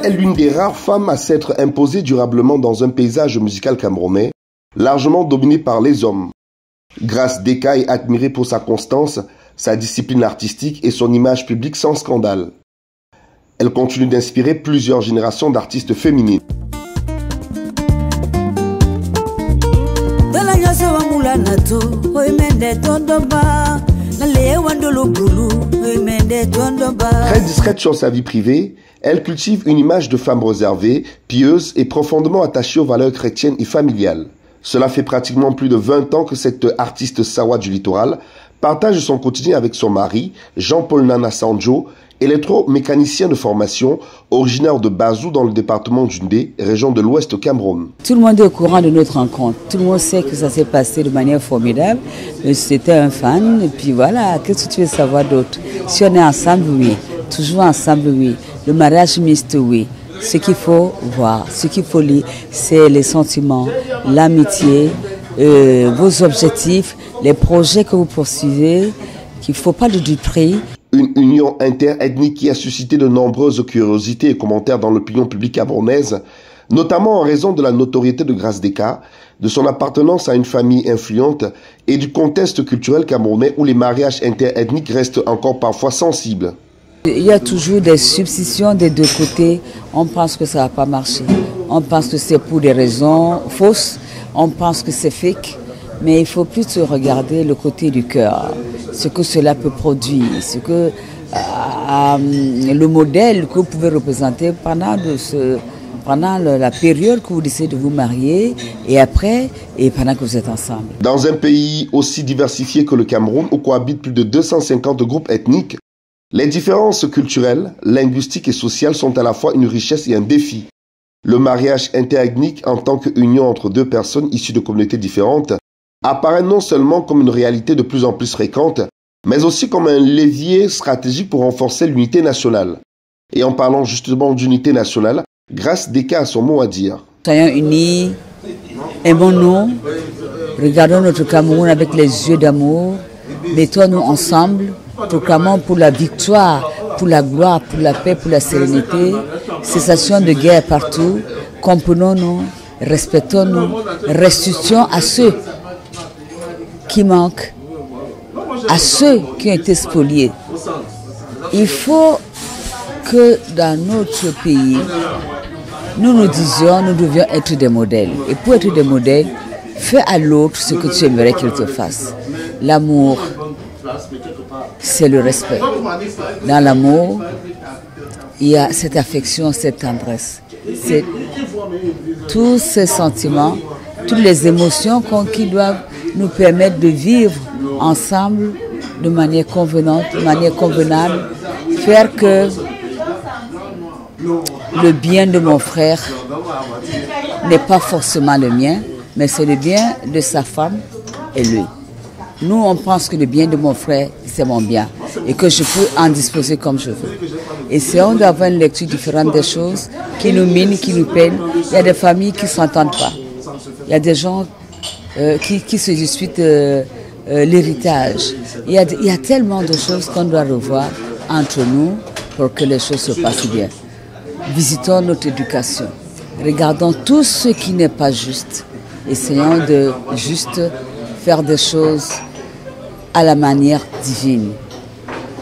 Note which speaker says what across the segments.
Speaker 1: Elle est l'une des rares femmes à s'être imposée durablement dans un paysage musical camerounais, largement dominé par les hommes. Grace Deka est admirée pour sa constance, sa discipline artistique et son image publique sans scandale. Elle continue d'inspirer plusieurs générations d'artistes féminines. Très discrète sur sa vie privée, elle cultive une image de femme réservée, pieuse et profondément attachée aux valeurs chrétiennes et familiales. Cela fait pratiquement plus de 20 ans que cette artiste sawa du littoral partage son quotidien avec son mari, Jean-Paul Nana Sanjo, électromécanicien de formation, originaire de Bazou dans le département d'Undé, région de l'Ouest Cameroun.
Speaker 2: Tout le monde est au courant de notre rencontre. Tout le monde sait que ça s'est passé de manière formidable. C'était un fan et puis voilà, qu'est-ce que tu veux savoir d'autre? Si on est ensemble, oui. Toujours ensemble, oui. Le mariage mixte, oui. Ce qu'il faut voir, ce qu'il faut lire, c'est les sentiments, l'amitié, vos objectifs, les projets que vous poursuivez, qu'il ne faut pas de duperie.
Speaker 1: Une union interethnique qui a suscité de nombreuses curiosités et commentaires dans l'opinion publique camerounaise, notamment en raison de la notoriété de Grace Deka, de son appartenance à une famille influente et du contexte culturel camerounais où les mariages interethniques restent encore parfois sensibles.
Speaker 2: Il y a toujours des substitutions des deux côtés. On pense que ça ne va pas marcher. On pense que c'est pour des raisons fausses. On pense que c'est fake. Mais il faut plutôt regarder le côté du cœur, ce que cela peut produire, ce que le modèle que vous pouvez représenter pendant la période que vous décidez de vous marier et après et pendant que vous êtes ensemble.
Speaker 1: Dans un pays aussi diversifié que le Cameroun, où cohabitent plus de 250 groupes ethniques, les différences culturelles, linguistiques et sociales sont à la fois une richesse et un défi. Le mariage interethnique en tant qu'union entre deux personnes issues de communautés différentes apparaît non seulement comme une réalité de plus en plus fréquente, mais aussi comme un levier stratégique pour renforcer l'unité nationale. Et en parlant justement d'unité nationale, Grace Deka a son mot à dire.
Speaker 2: Soyons unis, aimons-nous, regardons notre Cameroun avec les yeux d'amour, mettons-nous ensemble, proclamons pour la victoire, pour la gloire, pour la paix, pour la sérénité, cessation de guerre partout, comprenons-nous, respectons-nous, restituons à ceux qui manquent, à ceux qui ont été spoliés. Il faut que dans notre pays, nous nous disions, nous devions être des modèles. Et pour être des modèles, fais à l'autre ce que tu aimerais qu'il te fasse. L'amour, c'est le respect. Dans l'amour, il y a cette affection, cette tendresse. C'est tous ces sentiments, toutes les émotions qui doivent nous permettre de vivre ensemble de manière convenante, de manière convenable, faire que le bien de mon frère n'est pas forcément le mien, mais c'est le bien de sa femme et lui. Nous, on pense que le bien de mon frère, c'est mon bien et que je peux en disposer comme je veux. Essayons d'avoir une lecture différente des choses qui nous minent, qui nous peinent. Il y a des familles qui ne s'entendent pas. Il y a des gens qui se disputent l'héritage. Il y a tellement de choses qu'on doit revoir entre nous pour que les choses se passent bien. Visitons notre éducation. Regardons tout ce qui n'est pas juste. Essayons de juste faire des choses à la manière divine.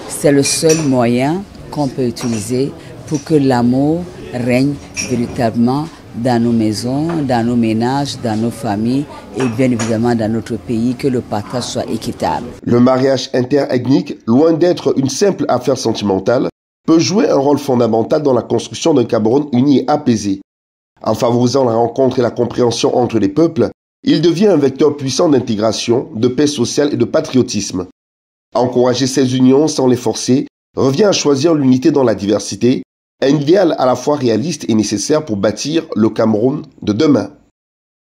Speaker 2: C'est le seul moyen qu'on peut utiliser pour que l'amour règne véritablement dans nos maisons, dans nos ménages, dans nos familles et bien évidemment dans notre pays, que le partage soit équitable.
Speaker 1: Le mariage interethnique, loin d'être une simple affaire sentimentale, peut jouer un rôle fondamental dans la construction d'un Cameroun uni et apaisé. En favorisant la rencontre et la compréhension entre les peuples, il devient un vecteur puissant d'intégration, de paix sociale et de patriotisme. Encourager ces unions sans les forcer revient à choisir l'unité dans la diversité, un idéal à la fois réaliste et nécessaire pour bâtir le Cameroun de demain.